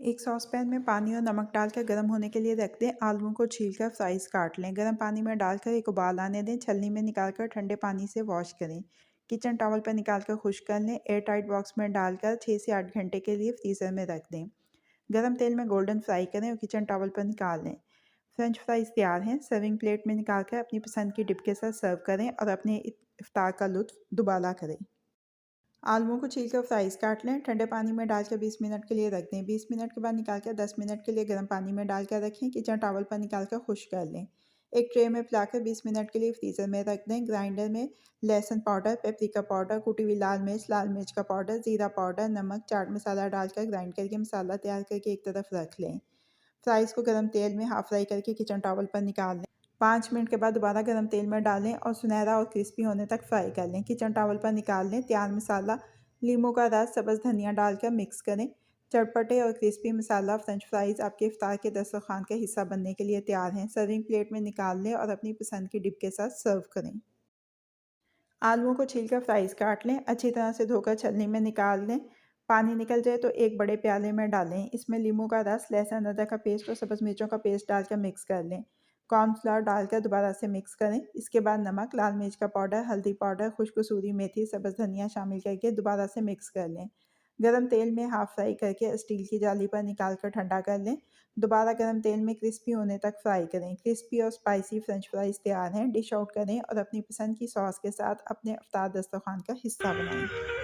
एक सॉसपैन में पानी और नमक डालकर गर्म होने के लिए रख दें। आलूओं को छीलकर फ्राइज काट लें। गर्म पानी में डालकर एक उबाल आने दें। छलनी में निकालकर ठंडे पानी से वॉश करें। किचन टॉवल पर निकालकर खुश्क कर लें। एयर टाइट बॉक्स में डालकर 6 से 8 घंटे के लिए फ्रीजर में रख दें। गर्म तेल में गोल्डन फ्राई करें और किचन टॉवल पर निकाल लें। फ्रेंच फ्राइज तैयार हैं। सर्विंग प्लेट में निकालकर अपनी पसंद की डिप के साथ सर्व करें और अपने इफ्तार का लुत्फ दुबाला करें। आलुओं को छीलकर फ्राइज़ काट लें। ठंडे पानी में डालकर 20 मिनट के लिए रख दें। 20 मिनट के बाद निकालकर 10 मिनट के लिए गर्म पानी में डालकर रखें। किचन टॉवल पर निकालकर खुश्क कर लें। एक ट्रे में फैलाकर 20 मिनट के लिए फ्रीज़र में रख दें। ग्राइंडर में लहसुन पाउडर, पेपरिका पाउडर, कुटी हुई लाल मिर्च का पाउडर, ज़ीरा पाउडर, नमक, चाट मसाला डालकर ग्राइंड करके मसाला तैयार करके एक तरफ रख लें। फ्राइज़ को गर्म तेल में हाफ फ्राई करके किचन टॉवल पर निकाल लें। 5 मिनट के बाद दोबारा गर्म तेल में डालें और सुनहरा और क्रिस्पी होने तक फ्राई कर लें। किचन टॉवल पर निकाल लें। तैयार मसाला, नींबू का रस, सब्ज़ धनिया डालकर मिक्स करें। चटपटे और क्रिस्पी मसाला फ्रेंच फ्राइज़ आपके इफ्तार के दस्तरखान का हिस्सा बनने के लिए तैयार हैं। सर्विंग प्लेट में निकाल लें और अपनी पसंद की डिप के साथ सर्व करें। आलूओं को छीलकर फ्राइज़ काट लें। अच्छी तरह से धोकर छलनी में निकाल लें। पानी निकल जाए तो एक बड़े प्याले में डालें। इसमें नींबू का रस, लहसुन अदरक का पेस्ट और सब्ज़ मिर्चों का पेस्ट डालकर मिक्स कर लें। कॉर्नफ्लोर डालकर दोबारा से मिक्स करें। इसके बाद नमक, लाल मिर्च का पाउडर, हल्दी पाउडर, खुश्क कसूरी मेथी, सब्ज़ धनिया शामिल करके दोबारा से मिक्स कर लें। गरम तेल में हाफ फ्राई करके स्टील की जाली पर निकाल कर ठंडा कर लें। दोबारा गरम तेल में क्रिस्पी होने तक फ्राई करें। क्रिस्पी और स्पाइसी फ्रेंच फ्राइज तैयार हैं। डिश आउट करें और अपनी पसंद की सॉस के साथ अपने इफ्तार दस्तरखान का हिस्सा बनाएं।